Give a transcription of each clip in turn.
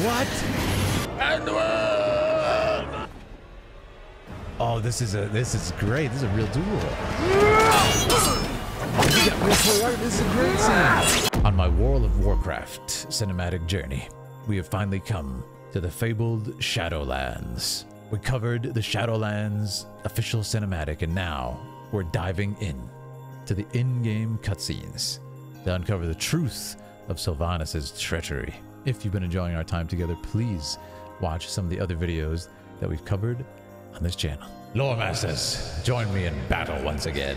What? Oh, this is great. This is a real duel. We got real full art. This is a great scene. On my World of Warcraft cinematic journey, we have finally come to the fabled Shadowlands. We covered the Shadowlands official cinematic, and now we're diving in to the in-game cutscenes to uncover the truth of Sylvanas' treachery. If you've been enjoying our time together, please watch some of the other videos that we've covered on this channel. Lore Masters, join me in battle once again.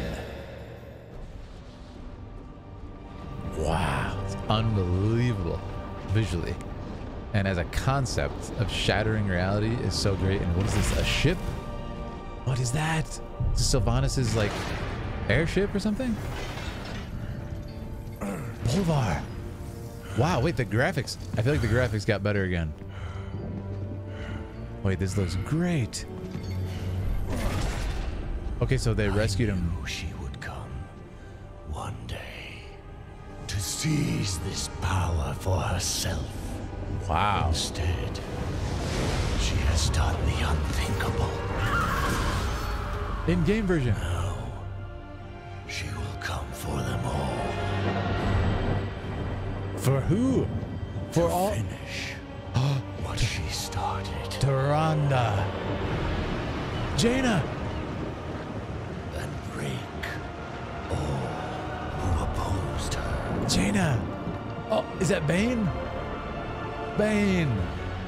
Wow, it's unbelievable visually. And as a concept of shattering reality is so great. And what is this, a ship? What is that? Is this Sylvanas' like airship or something? Bolvar. Wow, wait, the graphics. I feel like the graphics got better again. Wait, this looks great. Okay, so they rescued him. I knew she would come one day to seize this power for herself. Wow. Instead, she has done the unthinkable. In-game version. Now, she will come for them all. For who? For all? Finish what she started. Tyrande. Jaina. And break all who opposed her. Jaina. Oh, is that Bane? Bane.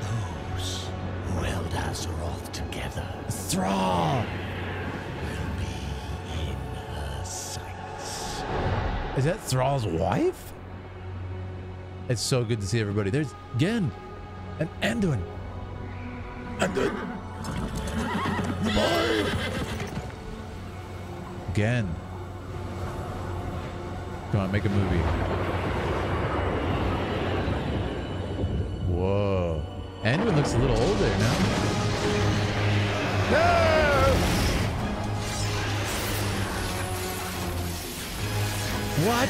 Those who held Azeroth together Thrall. will be in her sights. Is that Thrall's wife? It's so good to see everybody. There's Gen and Anduin. Anduin. The boy. Gen. Come on, make a movie. Whoa. Anduin looks a little older now. No! What?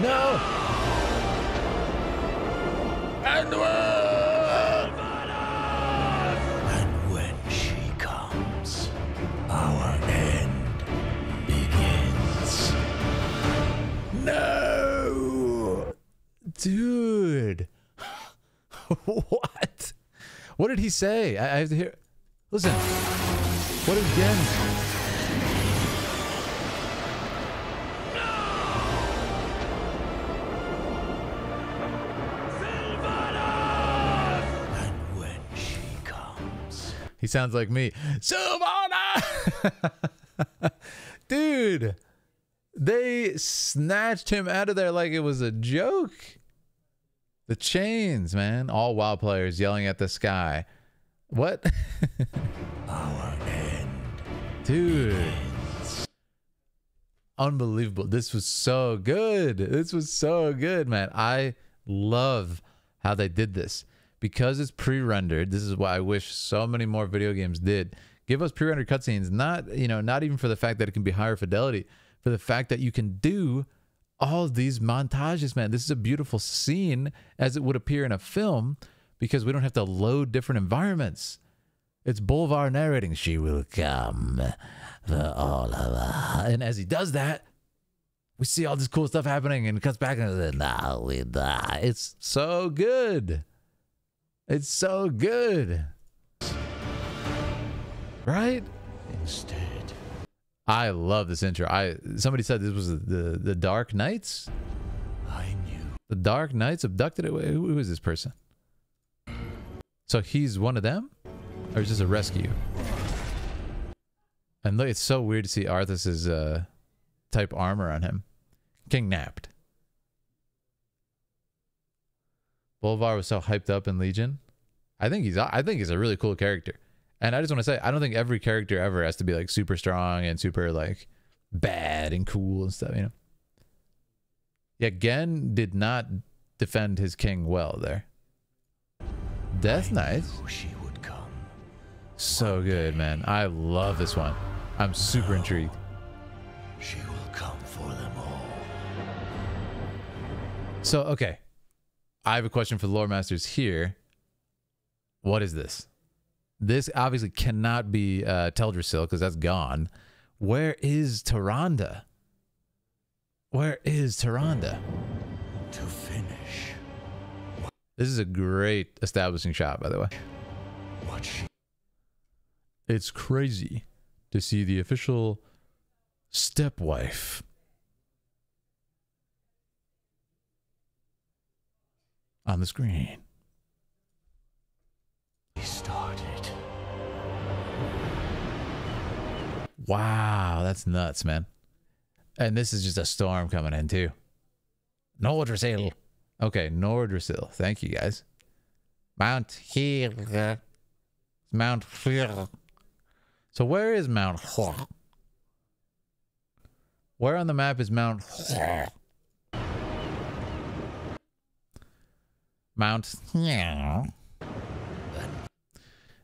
No! And when she comes, our end begins. No! Dude. What? What did he say? I have to hear. Listen. What is Gen? He sounds like me. Sylvana! Dude, they snatched him out of there like it was a joke. The chains, man. All WoW players yelling at the sky. What? Our end. Dude. Unbelievable. This was so good. This was so good, man. I love how they did this. Because it's pre-rendered, this is why I wish so many more video games did. Give us pre-rendered cutscenes, not, you know, not even for the fact that it can be higher fidelity, for the fact that you can do all of these montages, man. This is a beautiful scene as it would appear in a film because we don't have to load different environments. It's Bolvar narrating, she will come for all of us. And as he does that, we see all this cool stuff happening and it cuts back and says, now we die. It's so good. It's so good. Right? Instead, I love this intro. Somebody said this was the Dark Knights? I knew. The Dark Knights abducted it. Who is this person? So he's one of them? Or is this a rescue? And look, it's so weird to see Arthas's type armor on him. King napped. Bolvar was so hyped up in Legion. I think he's a really cool character. And I just want to say, I don't think every character ever has to be like super strong and super like bad and cool and stuff, you know. Yeah, Gen did not defend his king well there. Death Knight. She would come. So good, man. I love this one. I'm super intrigued. She will come for them all. So, okay. I have a question for the lore masters here. What is this? This obviously cannot be Teldrassil because that's gone. Where is Tyrande? Where is Tyrande? To finish. This is a great establishing shot, by the way. What she It's crazy to see the official stepwife on the screen. started. Wow, that's nuts, man. And this is just a storm coming in too. Nordrassil. Okay, Nordrassil. Thank you guys. Mount Hill. Mount Hill. So where is Mount Hill? Where on the map is Mount Hill? Mount Hill.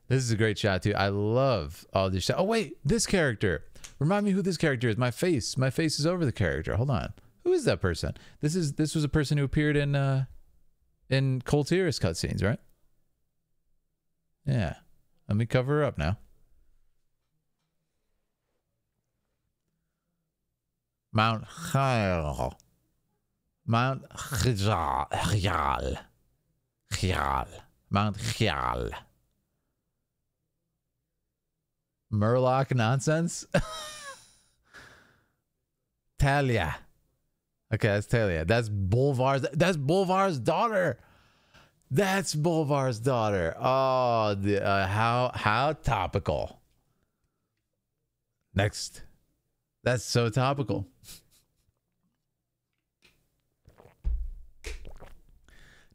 This is a great shot too. I love all these shots. Oh wait, this character. Remind me who this character is. My face is over the character. Hold on. Who is that person? This was a person who appeared in Coltyrus cutscenes, right? Yeah. Let me cover her up now. Mount Hyal. Mount Hyal. Hyal. Mount Hyal. Murloc nonsense? Talia. Okay, that's Talia. That's Bolvar's daughter. That's Bolvar's daughter. Oh, how topical. Next. That's so topical.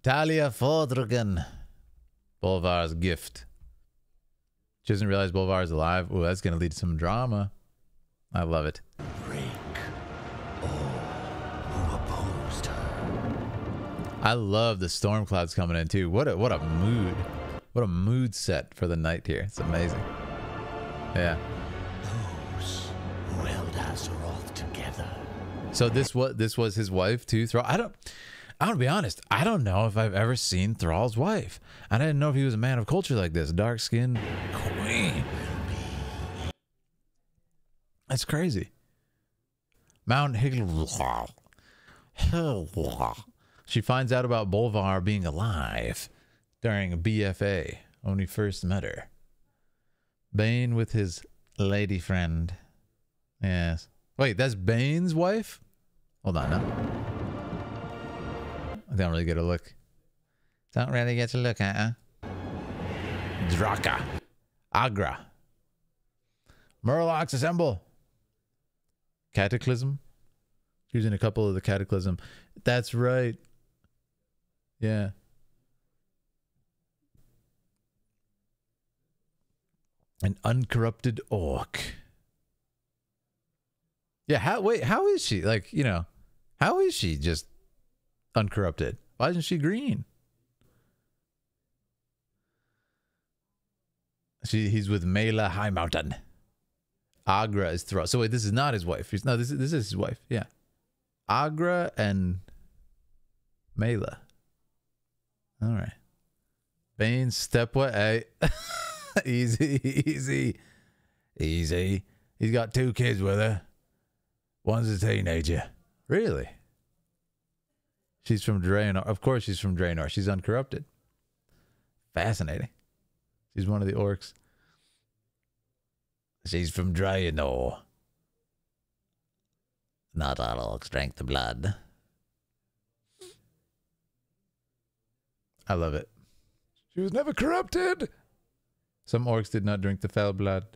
Talia Fodrugan. Bolvar's gift. She doesn't realize Bolvar is alive. Oh, that's going to lead to some drama. I love it. Break all who opposed her. I love the storm clouds coming in too. What a mood. What a mood set for the night here. It's amazing. Yeah. Those who held Azeroth together. So this was his wife too, Thrall. I'm gonna be honest, I don't know if I've ever seen Thrall's wife. I didn't know if he was a man of culture like this. Dark skin queen. That's crazy. Mount Hill. She finds out about Bolvar being alive during a BFA when we first met her. Bane with his lady friend. Yes. Wait, that's Bane's wife? Hold on now. I don't really get a look. Don't really get to look at her. Draka. Agra. Murlocs assemble. Cataclysm. Using a couple of the Cataclysm. That's right. Yeah. An uncorrupted orc. Yeah, how is she? Like, you know, how is she just uncorrupted? Why isn't she green? He's with Mela High Mountain. Agra is Thrall. So wait, this is not his wife. This is his wife. Yeah. Agra and Mela. All right. Bane stepway. Hey. Easy. He's got 2 kids with her. One's a teenager. Really? She's from Draenor. Of course she's from Draenor. She's uncorrupted. Fascinating. She's one of the orcs. She's from Draenor. Not all orcs drank the blood. I love it. She was never corrupted. Some orcs did not drink the foul blood.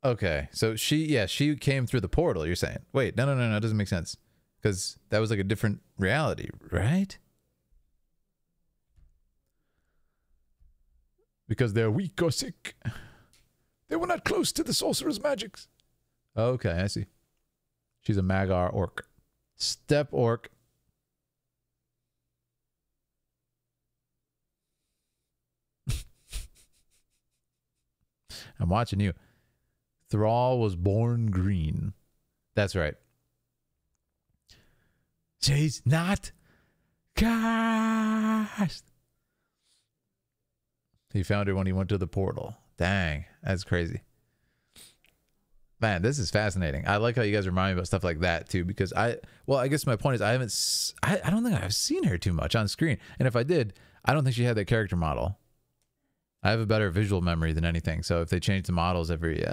Okay, so she came through the portal, you're saying. Wait, no, it doesn't make sense. Because that was like a different reality, right? Because they're weak or sick. They were not close to the sorcerer's magics. Okay, I see. She's a Magar orc. Step orc. I'm watching you. Thrall was born green. That's right. Chase not cast. He found her when he went to the portal. Dang, that's crazy. Man, this is fascinating. I like how you guys remind me about stuff like that too, because I guess my point is I don't think I've seen her too much on screen. And if I did, I don't think she had that character model. I have a better visual memory than anything. So if they change the models every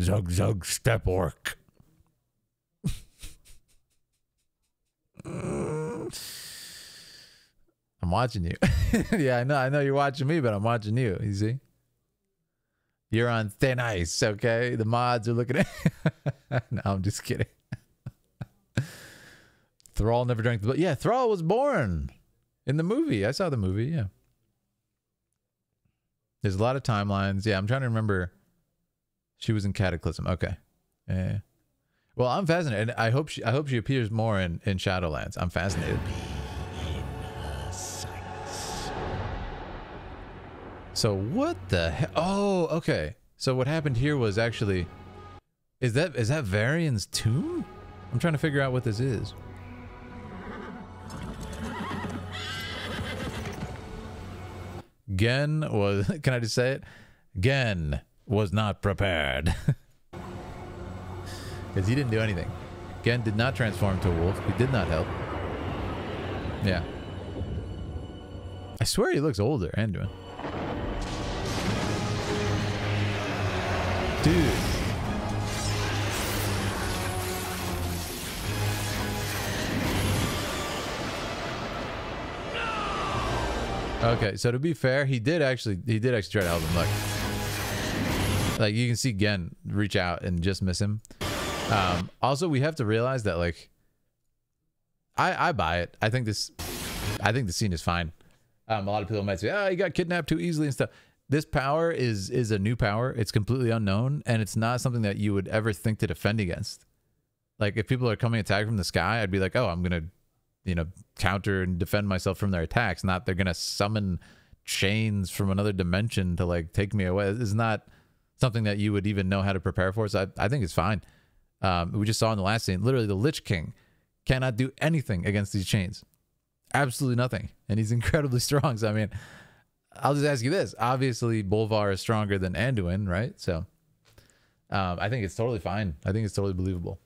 Zug Zug Step Orc. I'm watching you. Yeah, I know you're watching me, but I'm watching you. You see? You're on thin ice, okay? The mods are looking at... No, I'm just kidding. Thrall never drank the blood. Yeah, Thrall was born in the movie. I saw the movie, yeah. There's a lot of timelines. Yeah, I'm trying to remember. She was in Cataclysm. Okay. Yeah. Well, I'm fascinated. I hope she appears more in Shadowlands. I'm fascinated. So what the hell? Oh, okay. So what happened here was actually, is that Varian's tomb? I'm trying to figure out what this is. Gen was, can I just say it? Gen was not prepared. Because he didn't do anything. Gen did not transform to a wolf. He did not help. Yeah. I swear he looks older, Anduin. Dude. Okay, so to be fair, he did actually try to help him. Like you can see Gen reach out and just miss him. Also, we have to realize that, like, I buy it. I think the scene is fine. A lot of people might say, "Oh, he got kidnapped too easily and stuff." This power is a new power. It's completely unknown, and it's not something that you would ever think to defend against. Like, if people are coming attack from the sky, I'd be like, "Oh, I'm gonna, counter and defend myself from their attacks." Not they're gonna summon chains from another dimension to like take me away. It's not something that you would even know how to prepare for. So I think it's fine. We just saw in the last scene, literally the Lich King cannot do anything against these chains. Absolutely nothing. And he's incredibly strong. So, I mean, I'll just ask you this. Obviously, Bolvar is stronger than Anduin, right? So, I think it's totally fine. I think it's totally believable.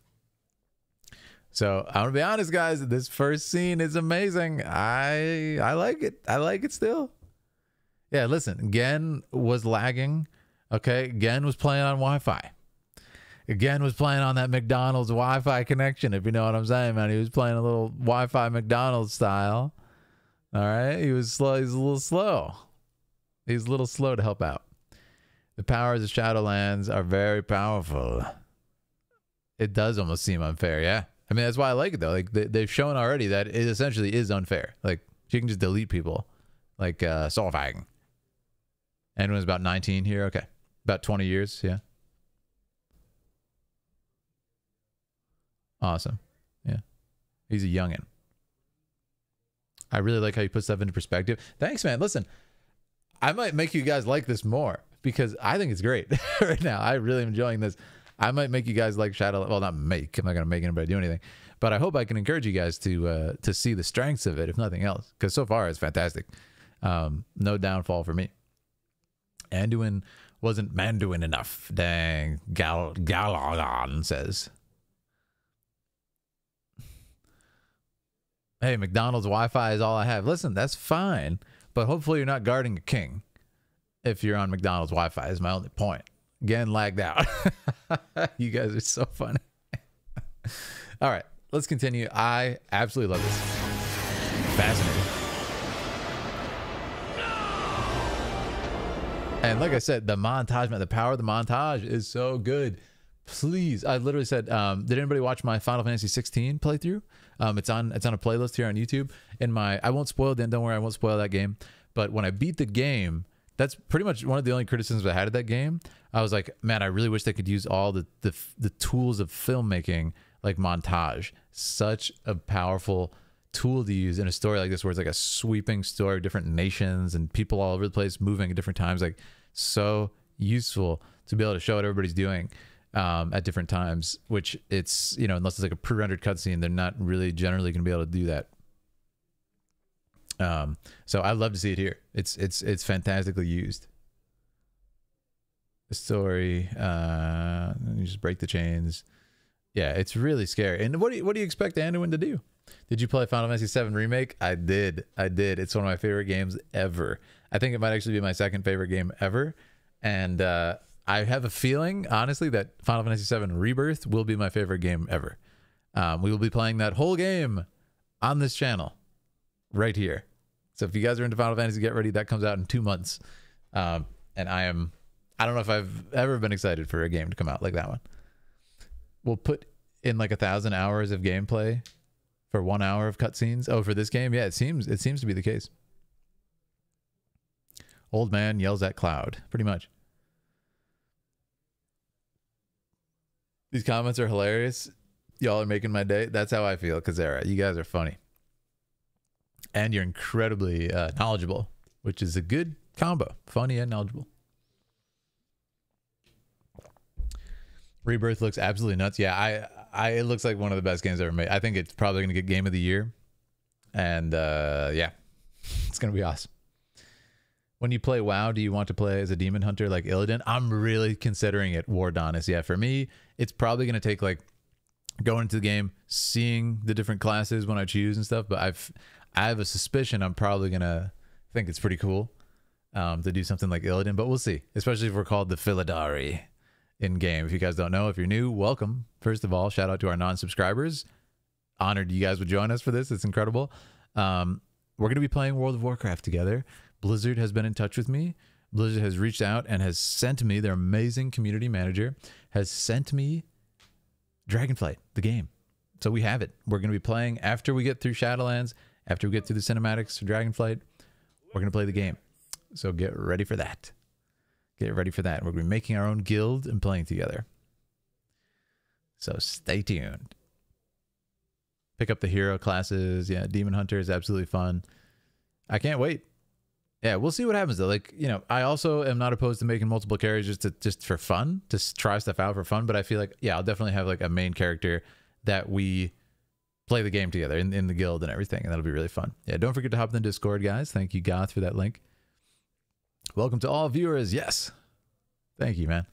So, I'm going to be honest, guys. This first scene is amazing. I like it. I like it still. Yeah, listen. Gen was lagging. Okay? Gen was playing on Wi-Fi. Again, was playing on that McDonald's Wi-Fi connection, if you know what I'm saying, man. He was playing a little Wi-Fi McDonald's style. All right? He was slow. He's a little slow. He's a little slow to help out. The powers of Shadowlands are very powerful. It does almost seem unfair, yeah. I mean, that's why I like it, though. Like, they've shown already that it essentially is unfair. Like, you can just delete people. Like, Solfang. Anyone's about 19 here? Okay. About 20 years, yeah. Awesome. Yeah. He's a youngin'. I really like how you put stuff into perspective. Thanks, man. Listen, I might make you guys like this more because I think it's great right now. I really am enjoying this. I might make you guys like Shadow. Well, not make. I'm not going to make anybody do anything. But I hope I can encourage you guys to see the strengths of it, if nothing else. Because so far, it's fantastic. No downfall for me. Anduin wasn't Manduin enough. Dang. Galagon says. Hey, McDonald's Wi-Fi is all I have. Listen, that's fine, but hopefully you're not guarding a king if you're on McDonald's Wi-Fi is my only point. Again, lagged out. You guys are so funny. All right, let's continue. I absolutely love this. Fascinating. And like I said, the montage, man, the power of the montage is so good. Please, I literally said, did anybody watch my Final Fantasy 16 playthrough? It's on a playlist here on YouTube. I won't spoil it. Don't worry, I won't spoil that game. But when I beat the game, that's pretty much one of the only criticisms I had of that game. I was like, man, I really wish they could use all the tools of filmmaking, like montage. Such a powerful tool to use in a story like this, where it's like a sweeping story of different nations and people all over the place moving at different times. Like, so useful to be able to show what everybody's doing. at different times, which it's, you know, unless it's like a pre-rendered cutscene, they're not really generally going to be able to do that. So I'd love to see it here. It's fantastically used. The story, you just break the chains. Yeah, it's really scary. And what do you expect Anduin to do? Did you play Final Fantasy VII Remake? I did. It's one of my favorite games ever. I think it might actually be my second favorite game ever. And I have a feeling, honestly, that Final Fantasy VII Rebirth will be my favorite game ever. We will be playing that whole game on this channel right here. So if you guys are into Final Fantasy, get ready. That comes out in 2 months. And I don't know if I've ever been excited for a game to come out like that one. We'll put in like 1,000 hours of gameplay for 1 hour of cutscenes. Oh, for this game? Yeah, it seems to be the case. Old man yells at cloud, pretty much. These comments are hilarious. Y'all are making my day. That's how I feel, Kazera. You guys are funny. And you're incredibly knowledgeable, which is a good combo. Funny and knowledgeable. Rebirth looks absolutely nuts. Yeah, it looks like one of the best games ever made. I think it's probably going to get Game of the Year. And yeah, it's going to be awesome. When you play WoW, do you want to play as a demon hunter like Illidan? I'm really considering it War Donis. Yeah, for me, it's probably going to take like going into the game, seeing the different classes when I choose and stuff. But I have a suspicion I'm probably going to think it's pretty cool to do something like Illidan. But we'll see, especially if we're called the Philidari in game. If you guys don't know, if you're new, welcome. First of all, shout out to our non-subscribers. Honored you guys would join us for this. It's incredible. We're going to be playing World of Warcraft together. Blizzard has been in touch with me. Blizzard has reached out and has sent me, their amazing community manager, has sent me Dragonflight, the game. So we have it. We're going to be playing after we get through Shadowlands, after we get through the cinematics for Dragonflight. We're going to play the game. So get ready for that. Get ready for that. We're going to be making our own guild and playing together. So stay tuned. Pick up the hero classes. Yeah, Demon Hunter is absolutely fun. I can't wait. Yeah, we'll see what happens though. Like, you know, I also am not opposed to making multiple characters just for fun, to try stuff out for fun. But I feel like, yeah, I'll definitely have like a main character that we play the game together in the guild and everything. And that'll be really fun. Yeah, don't forget to hop in the Discord, guys. Thank you, Goth, for that link. Welcome to all viewers. Yes. Thank you, man.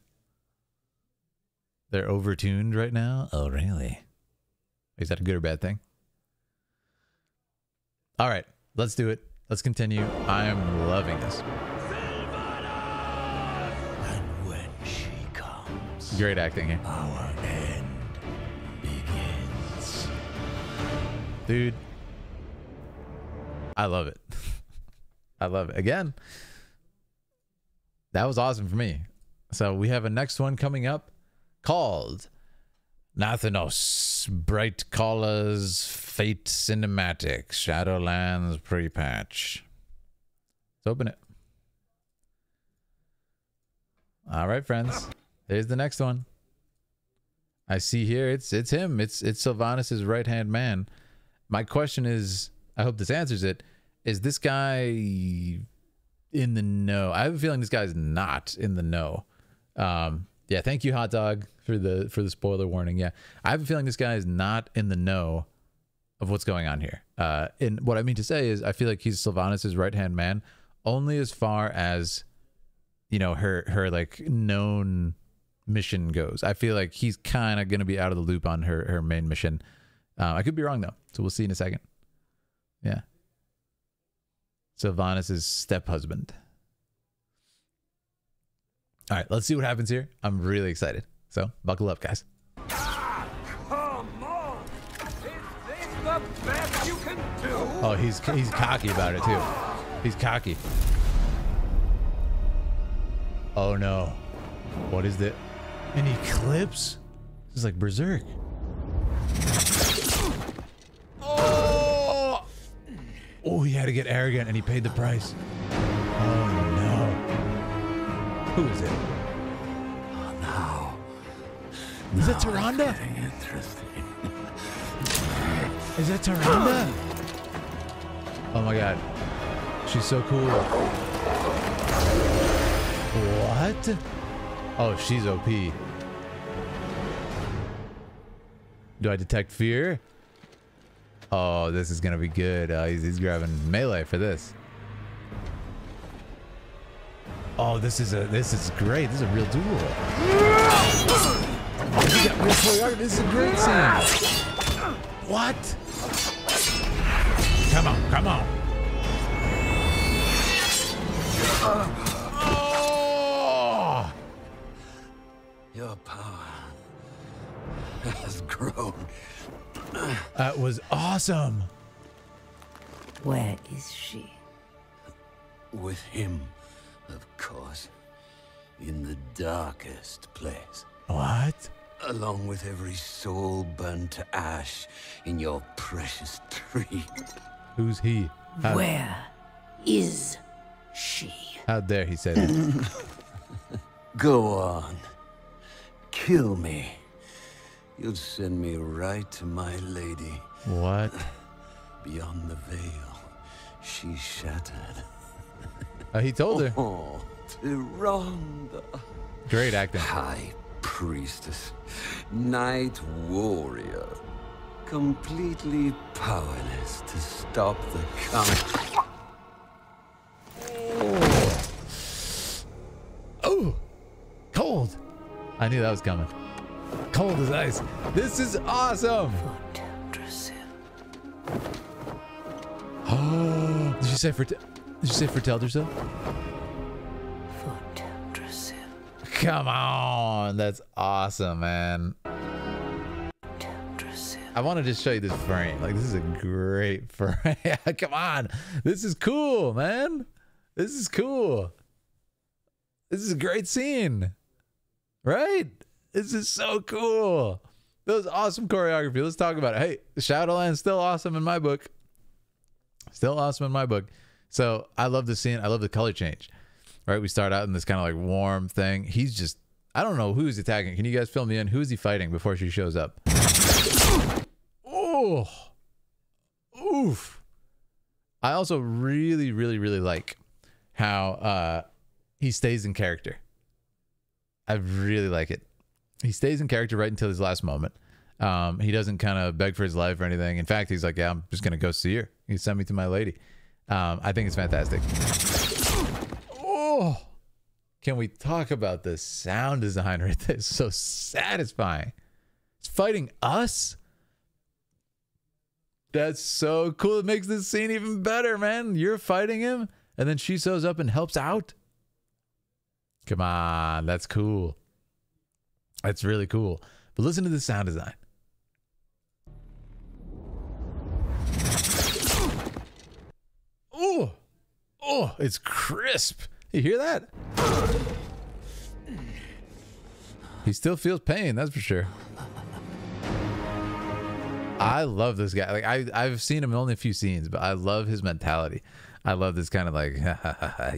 They're overtuned right now. Oh, really? Is that a good or bad thing? All right, let's do it. Let's continue. I am loving this. And when she comes, Great acting here. our end begins. Dude, I love it. I love it. Again, that was awesome for me. So we have a next one coming up called Nathanos, Bright Collars, Fate Cinematic, Shadowlands pre-patch. Let's open it. All right, friends. There's the next one. I see here it's him. It's Sylvanas' right-hand man. My question is, I hope this answers it. Is this guy in the know? I have a feeling this guy's not in the know. Yeah, thank you, Hot Dog, for the spoiler warning. Yeah, I have a feeling this guy is not in the know of what's going on here. And what I mean to say is, I feel like he's Sylvanas' right-hand man, only as far as, you know, her like known mission goes. I feel like he's kind of going to be out of the loop on her main mission. I could be wrong though, so we'll see in a second. Yeah, Sylvanas' step-husband. All right, let's see what happens here. I'm really excited. So buckle up, guys. Come on! Is this the best you can do? Oh, he's cocky about it too. He's cocky. Oh no. What is that? An eclipse? This is like Berserk. Oh! Oh, he had to get arrogant and he paid the price. Oh no. Who is it? Oh, now. Is that Tyrande? Interesting. Is that Tyrande? Oh my god. She's so cool. What? Oh, she's OP. Do I detect fear? Oh, this is gonna be good. He's grabbing melee for this. Oh, this is great. This is a real duel. He got real choreography. This is a great scene. What? Come on, come on. Oh! Your power has grown. That was awesome. Where is she? With him, of course. In the darkest place. What? Along with every soul burned to ash in your precious tree. Who's he? Where is she? How dare he say that? Go on. Kill me. You'll send me right to my lady. What? Beyond the veil, she shattered. He told her. Oh, Tyrande. Great acting. High priestess, night warrior, completely powerless to stop the coming. Oh, cold. I knew that was coming. Cold as ice. This is awesome. Oh, did you say foretelled herself? Come on, that's awesome, man. I want to just show you this frame. Like, this is a great frame. Come on, this is cool, man. This is cool. This is a great scene, right? This is so cool. That was awesome choreography. Let's talk about it. Hey, Shadowlands still awesome in my book. Still awesome in my book. So I love the scene. I love the color change. Right, we start out in this kind of like warm thing. He's just, I don't know who he's attacking. Can you guys fill me in? Who is he fighting before she shows up? Oh, oof. I also really, really, really like how he stays in character. I really like it. He stays in character right until his last moment. He doesn't kind of beg for his life or anything. In fact, he's like, yeah, I'm just going to go see her. He sent me to my lady. I think it's fantastic. Oh, can we talk about the sound design right there? It's so satisfying. It's fighting us. That's so cool. It makes this scene even better, man. You're fighting him, and then she shows up and helps out. Come on, that's cool. That's really cool. But listen to the sound design. Oh, oh, it's crisp. You hear that? He still feels pain, that's for sure. I love this guy. Like I've seen him in only a few scenes, but I love his mentality. I love this kind of like,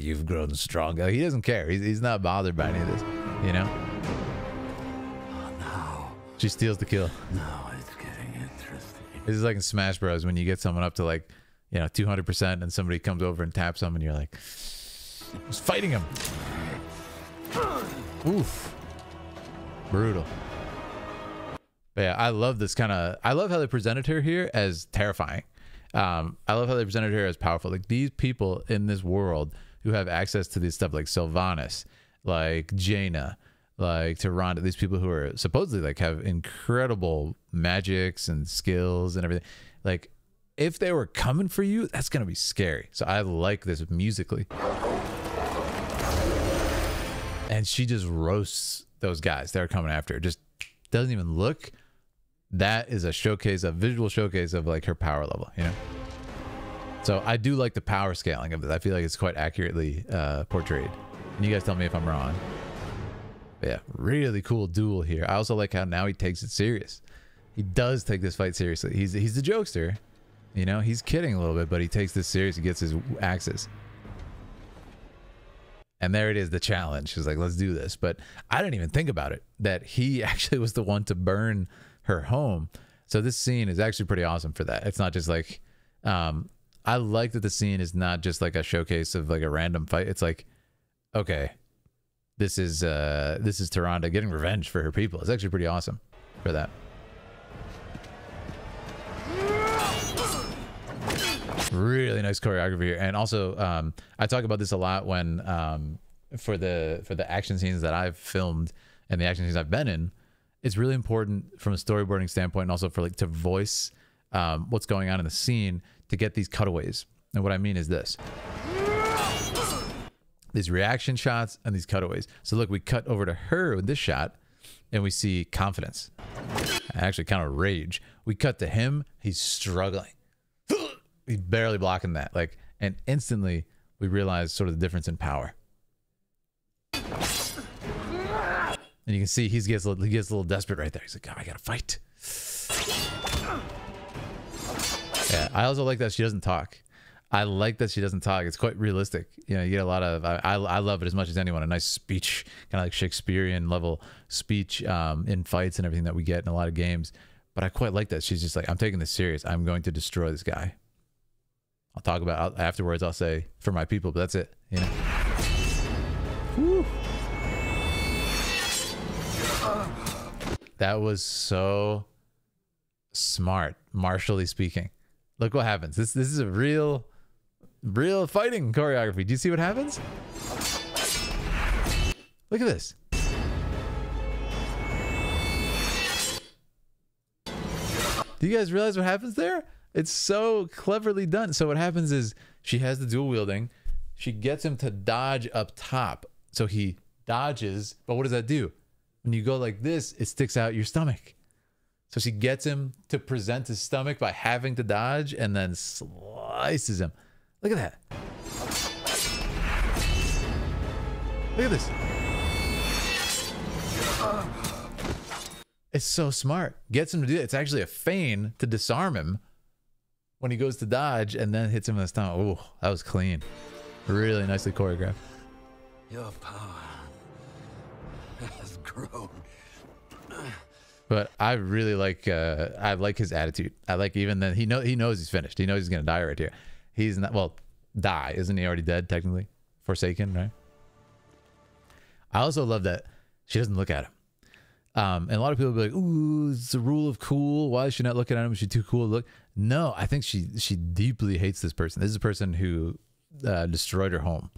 you've grown stronger. He doesn't care. He's not bothered by any of this, you know? Oh, no. She steals the kill. Now it's getting interesting. This is like in Smash Bros. When you get someone up to like, 200% and somebody comes over and taps them and you're like, who's fighting him? Oof. Brutal. But yeah, I love this kind of, I love how they presented her here as terrifying. I love how they presented her as powerful. Like these people in this world who have access to this stuff like Sylvanas, like Jaina, like Tyrande, these people who are supposedly like have incredible magics and skills and everything. Like if they were coming for you, that's going to be scary. So I like this musically. And she just roasts those guys that are coming after her. Just doesn't even look. That is a showcase, a visual showcase of like her power level, So I do like the power scaling of this. I feel like it's quite accurately portrayed. And you guys tell me if I'm wrong. But yeah, really cool duel here. I also like how now he takes it serious. He does take this fight seriously. He's the jokester, he's kidding a little bit, but he takes this serious. He gets his axes. And there it is, the challenge. He's like, let's do this. But I didn't even think about it, that he actually was the one to burn her home. So this scene is actually pretty awesome for that. It's not just like, I like that the scene is not just like a showcase of like a random fight. It's like, okay, this is Tyrande getting revenge for her people. It's actually pretty awesome for that. Really nice choreography here. And also, I talk about this a lot when for the action scenes that I've filmed and the action scenes I've been in. It's really important from a storyboarding standpoint, and also for like to voice what's going on in the scene, to get these cutaways. And what I mean is this: these reaction shots and these cutaways. So look, we cut over to her in this shot, and we see confidence, actually kind of rage. We cut to him; he's struggling. He's barely blocking that, like, and instantly we realize sort of the difference in power. And you can see he gets a little desperate right there. He's like, oh, I gotta fight. Yeah, I also like that she doesn't talk. I like that she doesn't talk. It's quite realistic. You know, you get a lot of, I love it as much as anyone, a nice speech, kind of like Shakespearean level speech in fights and everything that we get in a lot of games. But I quite like that. She's just like, I'm taking this serious. I'm going to destroy this guy. I'll talk about afterwards. I'll say for my people, but that's it. You know. Whew. That was so smart, martially speaking. Look what happens. This is a real fighting choreography. Do you see what happens? Look at this. Do you guys realize what happens there? It's so cleverly done. So what happens is she has the dual wielding. She gets him to dodge up top. So he dodges, but what does that do? When you go like this, it sticks out your stomach. So she gets him to present his stomach by having to dodge, and then slices him. Look at that. Look at this. It's so smart. Gets him to do it. It's actually a feint to disarm him when he goes to dodge, and then hits him in the stomach. Ooh, that was clean. Really nicely choreographed. Your power has grown. But I really like I like his attitude. I like, even then he knows he's finished. He knows he's gonna die right here. He's not, well, die. Isn't he already dead technically? Forsaken, right? I also love that she doesn't look at him. And a lot of people be like, ooh, it's a rule of cool. Why is she not looking at him? Is she too cool to look? No, I think she deeply hates this person. This is a person who destroyed her home.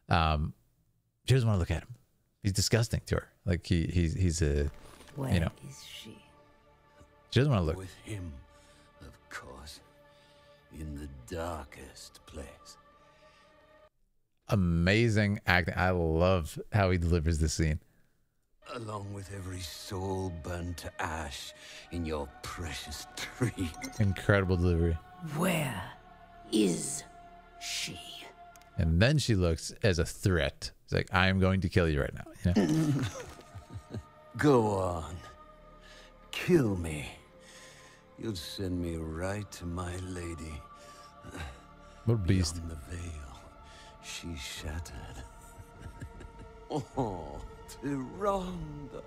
She doesn't want to look at him. He's disgusting to her. Like he's a, Where you know. is she? She doesn't want to look. With him, of course, in the darkest place. Amazing acting. I love how he delivers this scene. Along with every soul burned to ash in your precious tree. Incredible delivery. Where is she? And then she looks as a threat. It's like, I am going to kill you right now. You know? Go on. Kill me. You'll send me right to my lady. What a beast. Beyond the veil, she shattered. Oh, Tyrande.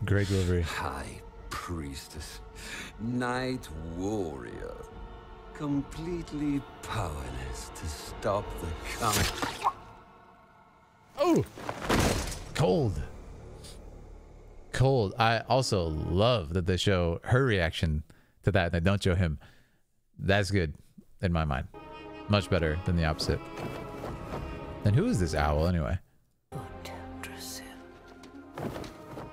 Great delivery. High priestess, night warrior, completely powerless to stop the coming. Oh, cold. Cold. I also love that they show her reaction to that and they don't show him. That's good in my mind. Much better than the opposite. And who is this owl anyway?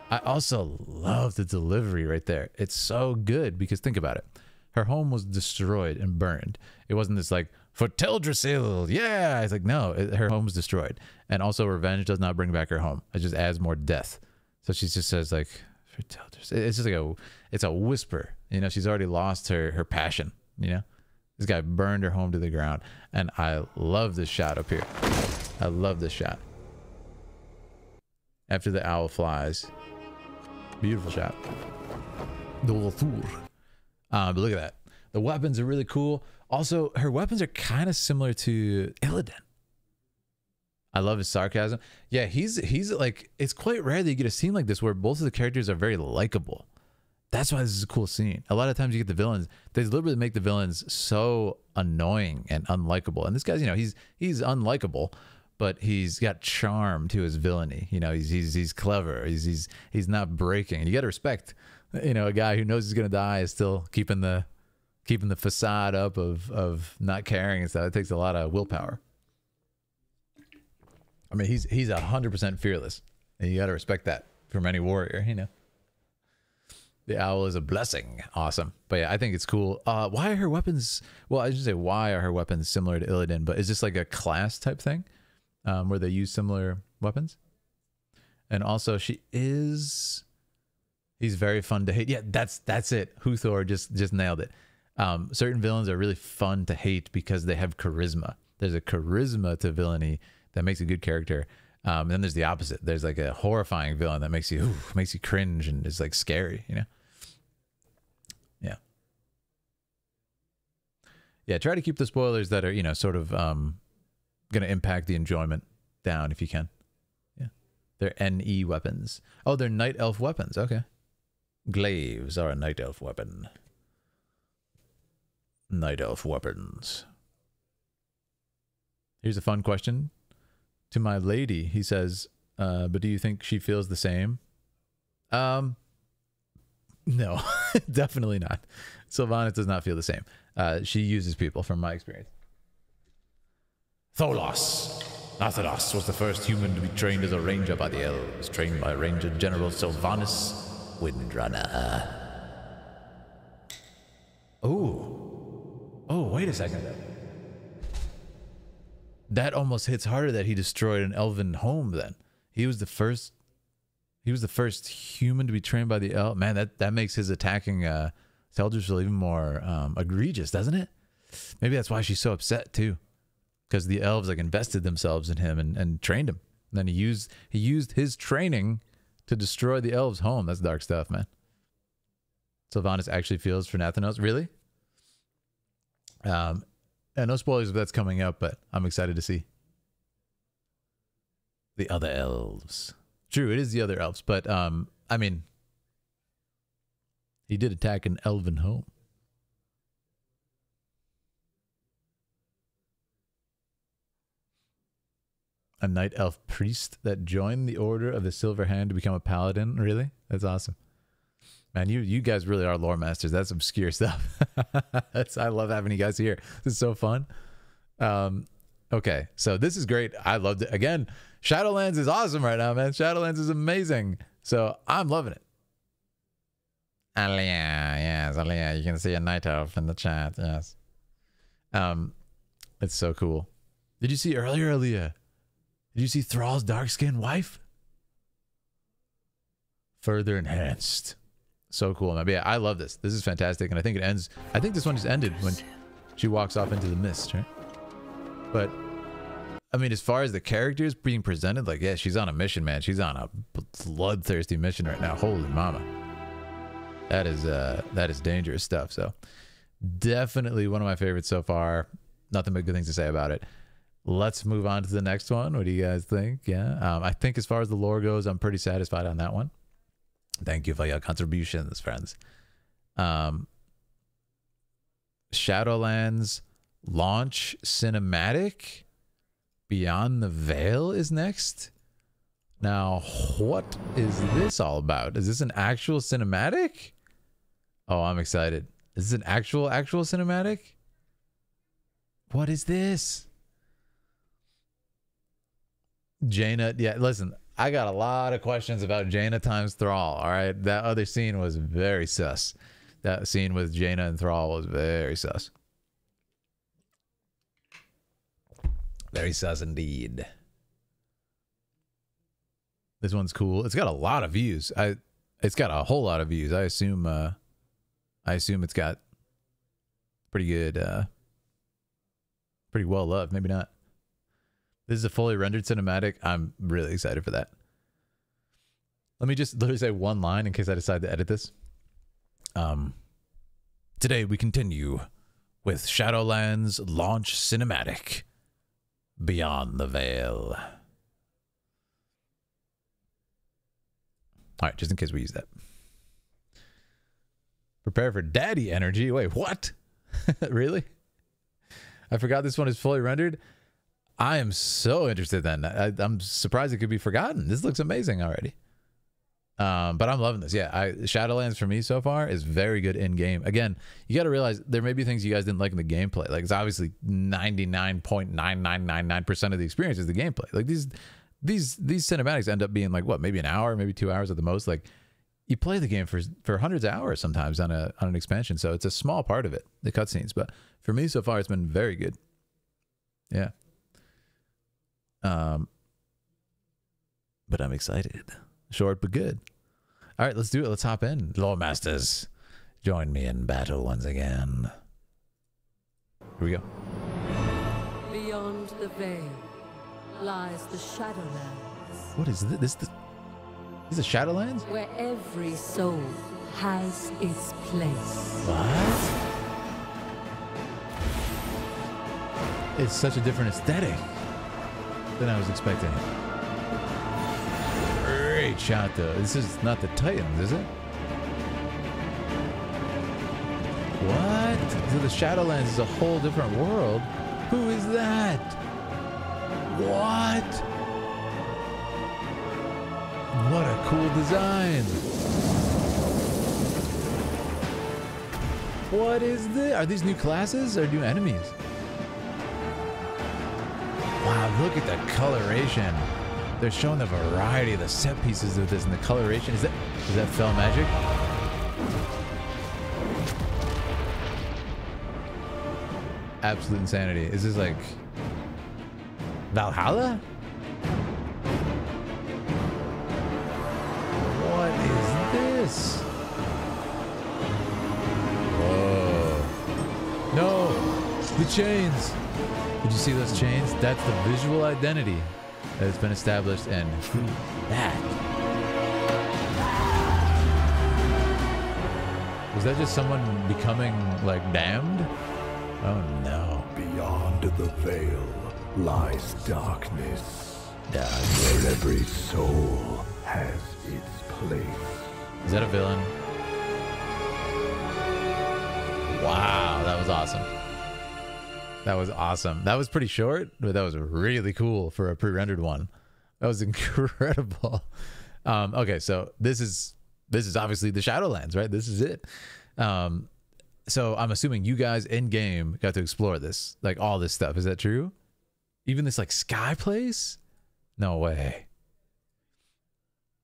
I also love the delivery right there. It's so good because think about it. Her home was destroyed and burned. It wasn't this like, for Teldrassil, yeah. It's like, no, her home was destroyed. And also revenge does not bring back her home. It just adds more death. So she just says like, for Teldrassil. It's just like it's a whisper. You know, she's already lost her passion, you know? This guy burned her home to the ground. And I love this shot up here. I love this shot. After the owl flies. Beautiful shot. But look at that. The weapons are really cool. Also, her weapons are kind of similar to Illidan. I love his sarcasm. Yeah, he's like, it's quite rare that you get a scene like this where both of the characters are very likable. That's why this is a cool scene. A lot of times you get the villains, they deliberately make the villains so annoying and unlikable. And this guy's, you know, he's unlikable, but he's got charm to his villainy. You know, he's clever. He's not breaking. And you got to respect, you know, a guy who knows he's gonna die is still keeping the keeping the facade up of not caring and stuff. It takes a lot of willpower. I mean, he's 100% fearless, and you got to respect that from any warrior, you know. The owl is a blessing. Awesome. But yeah, I think it's cool. Why are her weapons... Well, I should say, why are her weapons similar to Illidan? But is this like a class type thing? Where they use similar weapons? And also, she is... He's very fun to hate. Yeah, that's it. Huthor just nailed it. Certain villains are really fun to hate because they have charisma. There's a charisma to villainy that makes a good character. And then there's the opposite. There's like a horrifying villain that makes you cringe and is like scary, you know? Yeah. Yeah, try to keep the spoilers that are, you know, sort of going to impact the enjoyment down if you can. Yeah. They're NE weapons. Oh, they're night elf weapons. Okay. Glaives are a night elf weapon. Night elf weapons. Here's a fun question. To my lady, he says, but do you think she feels the same? No, definitely not. Sylvanas does not feel the same. She uses people from my experience. Tholos. Nathanos was the first human to be trained as a ranger by the elves, trained by Ranger General Sylvanas Windrunner. Oh, wait a second. That almost hits harder that he destroyed an elven home then. He was the first human to be trained by the elf. Man, that makes his attacking Teldrassil even more egregious, doesn't it? Maybe that's why she's so upset too. Because the elves like invested themselves in him and trained him. And then he used his training to destroy the elves' home. That's dark stuff, man. Sylvanas actually feels for Nathanos. Really? And no spoilers if that's coming up, but I'm excited to see. The other elves. True, it is the other elves, but I mean, he did attack an elven home. A night elf priest that joined the Order of the Silver Hand to become a paladin. Really? That's awesome. Man, you guys really are lore masters. That's obscure stuff. I love having you guys here. This is so fun. Okay, so this is great. I loved it. Again, Shadowlands is awesome right now, man. Shadowlands is amazing. So I'm loving it. Alia, yes, Alia. You can see a night elf in the chat. Yes. It's so cool. Did you see earlier, Alia? Did you see Thrall's dark-skinned wife? Further enhanced. So cool, man. But yeah, I love this. This is fantastic, and I think it ends. I think this one just ended when she walks off into the mist, right? But I mean, as far as the characters being presented, like, yeah, she's on a mission, man. She's on a bloodthirsty mission right now. Holy mama, that is dangerous stuff. So definitely one of my favorites so far. Nothing but good things to say about it. Let's move on to the next one. What do you guys think? Yeah, I think as far as the lore goes, I'm pretty satisfied on that one. Thank you for your contributions, friends. Shadowlands launch cinematic Beyond the Veil is next. Now, what is this all about? Is this an actual cinematic? Oh, I'm excited. Is this an actual cinematic? What is this? Jaina, yeah, listen, I got a lot of questions about Jaina times Thrall, all right? That other scene was very sus. That scene with Jaina and Thrall was very sus. Very sus indeed. This one's cool. It's got a lot of views. It's got a whole lot of views. I assume it's got pretty good, pretty well loved. Maybe not. This is a fully rendered cinematic. I'm really excited for that. Let me just literally say one line in case I decide to edit this. Today we continue with Shadowlands launch cinematic Beyond the Veil. All right, just in case we use that. Prepare for daddy energy. Wait, what? Really? I forgot this one is fully rendered. I am so interested then. I'm surprised it could be forgotten. This looks amazing already. But I'm loving this. Yeah, Shadowlands for me so far is very good in game. Again, you got to realize there may be things you guys didn't like in the gameplay. Like, it's obviously 99.9999% of the experience is the gameplay. Like these cinematics end up being like what, maybe an hour, maybe 2 hours at the most. Like, you play the game for hundreds of hours sometimes on an expansion. So it's a small part of it, the cutscenes. But for me so far, it's been very good. Yeah. But I'm excited. Short but good. All right, let's do it. Let's hop in. Lore Masters, join me in battle once again. Here we go. Beyond the veil lies the Shadowlands. What is this? Is it Shadowlands? Where every soul has its place. What? It's such a different aesthetic than I was expecting. Great shot, though. This is not the Titans, is it? What? So the Shadowlands is a whole different world. Who is that? What? What a cool design. What is this? Are these new classes or new enemies? Wow, look at the coloration. They're showing the variety of the set pieces of this and the coloration. Is that film magic? Absolute insanity. Is this like Valhalla? What is this? Whoa. No! The chains! Did you see those chains? That's the visual identity that has been established, and that. Was that just someone becoming, like, damned? Oh, no. Beyond the veil lies darkness. Where every soul has its place. Is that a villain? Wow, that was awesome. That was awesome. That was pretty short, but that was really cool for a pre-rendered one. That was incredible. Okay, so this is obviously the Shadowlands, right? This is it. So I'm assuming you guys in game got to explore this, like all this stuff. Is that true? Even this like sky place? No way.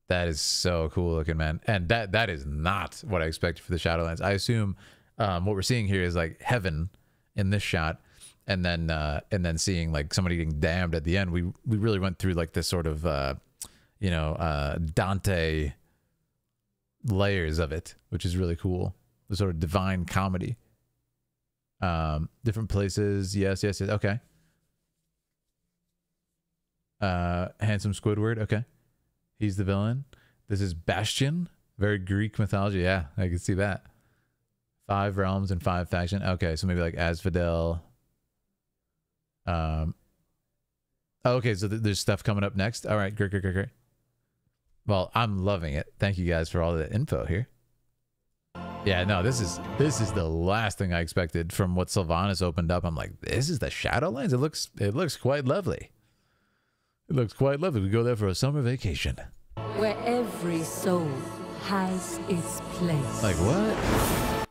That is so cool looking, man. And that is not what I expected for the Shadowlands. I assume what we're seeing here is like heaven in this shot. And then seeing like somebody getting damned at the end, we really went through like this sort of Dante layers of it, which is really cool. The sort of divine comedy. Different places, yes. Okay. Handsome Squidward, okay. He's the villain. This is Bastion, very Greek mythology. Yeah, I can see that. 5 realms and 5 faction. Okay, so maybe like Asphodel. Okay, so there's stuff coming up next. All right, great. Well, I'm loving it. Thank you guys for all the info here. Yeah, no, this is the last thing I expected from what Sylvanas opened up. I'm like, this is the Shadowlands. It looks quite lovely. It looks quite lovely. We go there for a summer vacation. Where every soul has its place. Like what?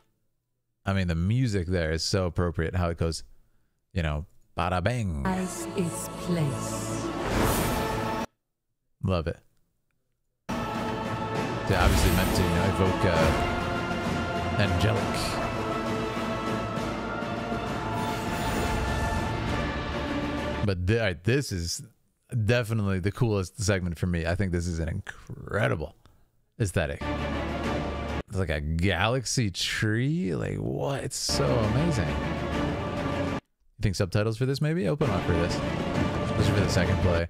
I mean, the music there is so appropriate. How it goes, bada bang. Has its place. Love it. They obviously meant to, evoke angelic. But this is definitely the coolest segment for me. I think this is an incredible aesthetic. It's like a galaxy tree. Like what? It's so amazing. You think subtitles for this maybe? Open up for this. Especially for the second play.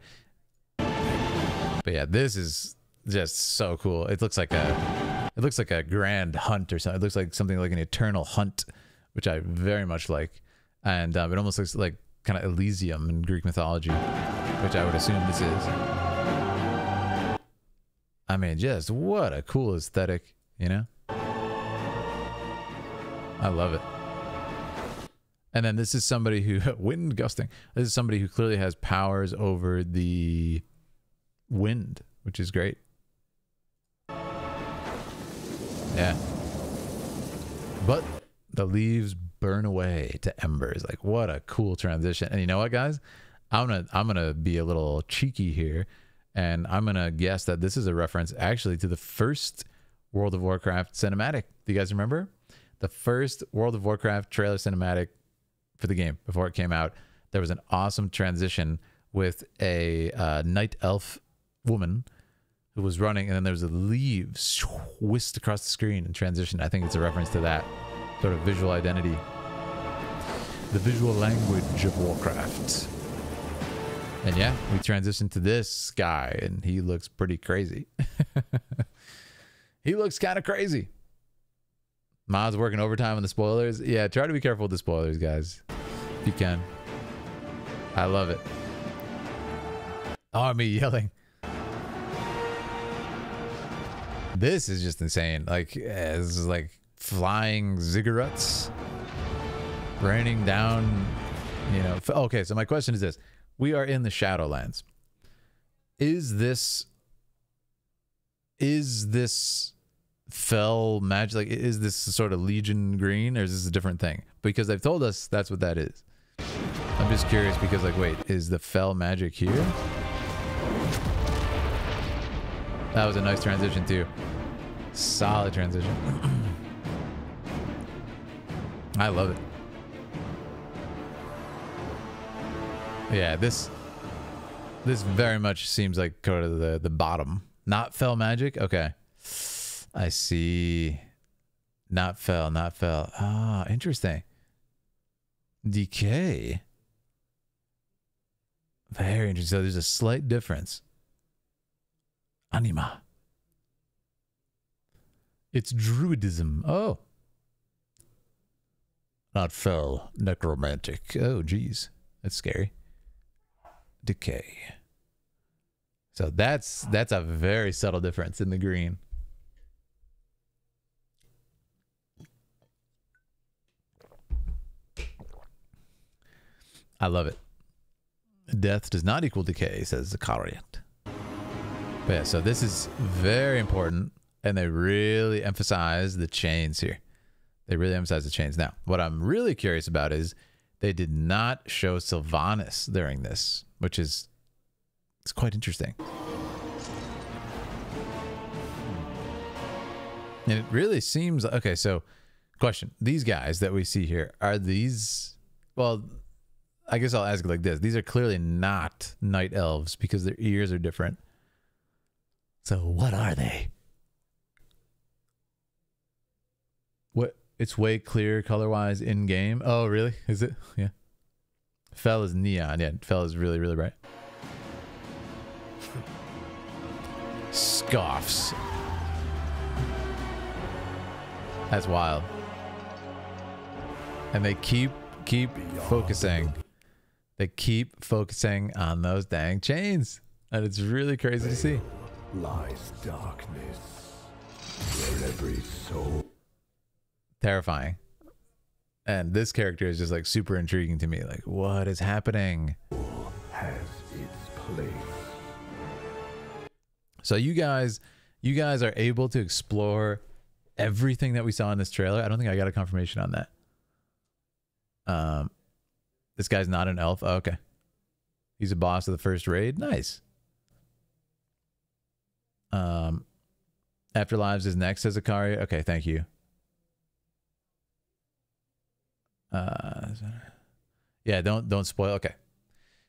But yeah, this is just so cool. It looks like a grand hunt or something. It looks like something like an eternal hunt, which I very much like. And it almost looks like kind of Elysium in Greek mythology, which I would assume this is. I mean, just what a cool aesthetic, I love it. And then this is somebody who, wind gusting. This is somebody who clearly has powers over the wind, which is great. Yeah. But the leaves burn away to embers. Like, what a cool transition. And you know what, guys? I'm gonna be a little cheeky here, and I'm gonna guess that this is a reference actually to the first World of Warcraft cinematic. Do you guys remember? The first World of Warcraft trailer cinematic for the game before it came out. There was an awesome transition with a night elf woman who was running, and then there was a leaf whisked across the screen and transition. I think it's a reference to that sort of visual identity, the visual language of Warcraft. And yeah, we transitioned to this guy, and he looks pretty crazy. He looks kind of crazy. Mod's working overtime on the spoilers. Yeah, try to be careful with the spoilers, guys, if you can. I love it. Army yelling. This is just insane. Like, this is like flying ziggurats raining down, you know. Okay, so my question is this. We are in the Shadowlands. Is this fell magic? Like, is this sort of Legion green, or is this a different thing? Because they've told us that's what that is. I'm just curious because, like, wait, is the fell magic here? That was a nice transition too. Solid transition. I love it. Yeah, this very much seems like kind of the bottom. Not fell magic? Okay. I see. Not fell, not fell. Ah, interesting. Decay. Very interesting. So there's a slight difference. Anima. It's druidism. Oh. Not fell. Necromantic. Oh, geez. That's scary. Decay. So that's a very subtle difference in the green. I love it. Death does not equal decay, says Zakariot. But yeah, so this is very important, and they really emphasize the chains here. They really emphasize the chains. Now, what I'm really curious about is they did not show Sylvanas during this, which is it's quite interesting. And it really seems okay. So, question: these guys that we see here, are these? Well, I guess I'll ask it like this: these are clearly not night elves because their ears are different. So, what are they? What? It's way clearer color-wise in game. Oh, really? Is it? Yeah. Fell is neon. Yeah, Fell is really, really bright. Scoffs. That's wild. And they keep focusing. They keep focusing on those dang chains. And it's really crazy to see. Lies darkness, where every soul. Terrifying. And this character is just like super intriguing to me. Like, what is happening? Has its place. So you guys are able to explore everything that we saw in this trailer. I don't think I got a confirmation on that. This guy's not an elf. Oh, okay. He's a boss of the first raid. Nice. Afterlives is next, says Akari. Okay, thank you. Yeah, don't spoil. Okay,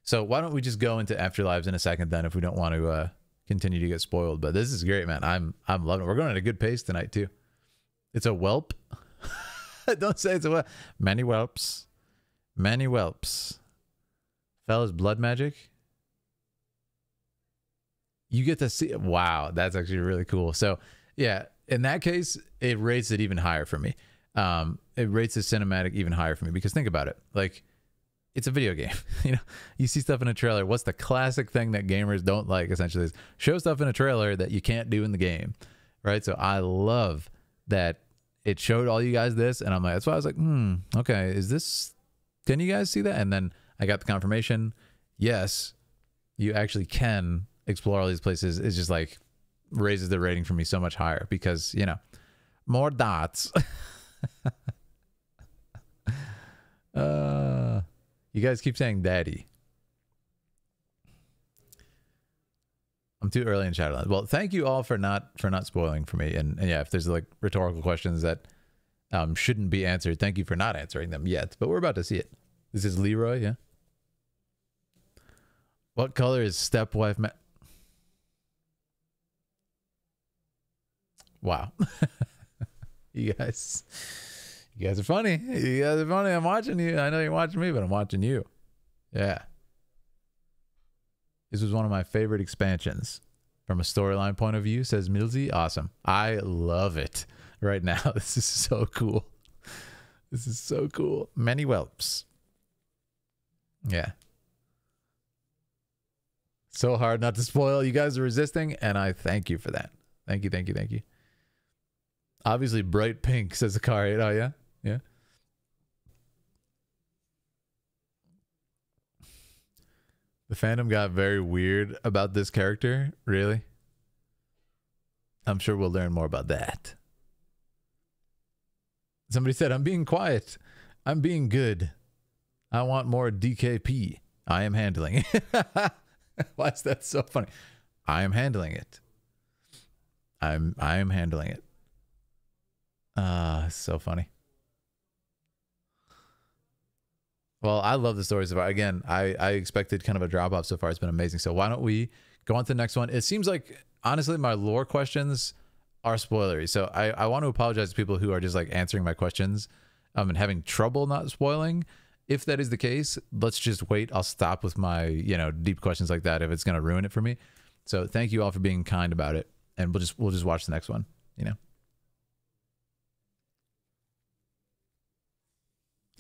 so why don't we just go into Afterlives in a second then, if we don't want to continue to get spoiled. But this is great, man. I'm loving it. We're going at a good pace tonight too. It's a whelp. Don't say it's a whelp. Many whelps. Many whelps. Fellas, blood magic. You get to see. Wow, that's actually really cool. So yeah, in that case, it rates it even higher for me. It rates the cinematic even higher for me, because think about it. Like, it's a video game. You know, you see stuff in a trailer. What's the classic thing that gamers don't like, essentially, is show stuff in a trailer that you can't do in the game, right? So I love that it showed all you guys this, and I'm like, that's why I was like, okay, is this, can you guys see that? And then I got the confirmation. Yes, you actually can explore all these places. It's just like raises the rating for me so much higher, because, you know, More dots. You guys keep saying daddy. I'm too early in Shadowlands. Well, thank you all for not spoiling for me. And yeah, if there's like rhetorical questions that shouldn't be answered, thank you for not answering them yet. But we're about to see it. This is Leroy, yeah. What color is stepwife? Wow. You guys are funny. You guys are funny. I'm watching you. I know you're watching me, but I'm watching you. Yeah. This was one of my favorite expansions from a storyline point of view, says Milzy. Awesome. I love it right now. This is so cool. This is so cool. Many whelps. Yeah. So hard not to spoil. You guys are resisting, and I thank you for that. Thank you, thank you, thank you. Obviously, bright pink, says the car. Oh, yeah? Yeah. The fandom got very weird about this character. Really? I'm sure we'll learn more about that. Somebody said, I'm being quiet. I'm being good. I want more DKP. I am handling it. Why is that so funny? I am handling it. I am handling it. So funny. Well, I love the story so far. Again, I expected kind of a drop off so far. It's been amazing. So why don't we go on to the next one? It seems like, honestly, my lore questions are spoilery. So I want to apologize to people who are just like answering my questions and having trouble not spoiling. If that is the case, let's just wait. I'll stop with my, you know, deep questions like that if it's going to ruin it for me. So thank you all for being kind about it. And we'll just watch the next one, you know.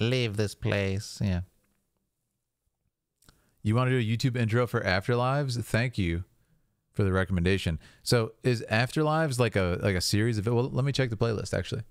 Leave this place. Yeah. You want to do a YouTube intro for Afterlives? Thank you for the recommendation. So is Afterlives like a series of it? Well, let me check the playlist actually.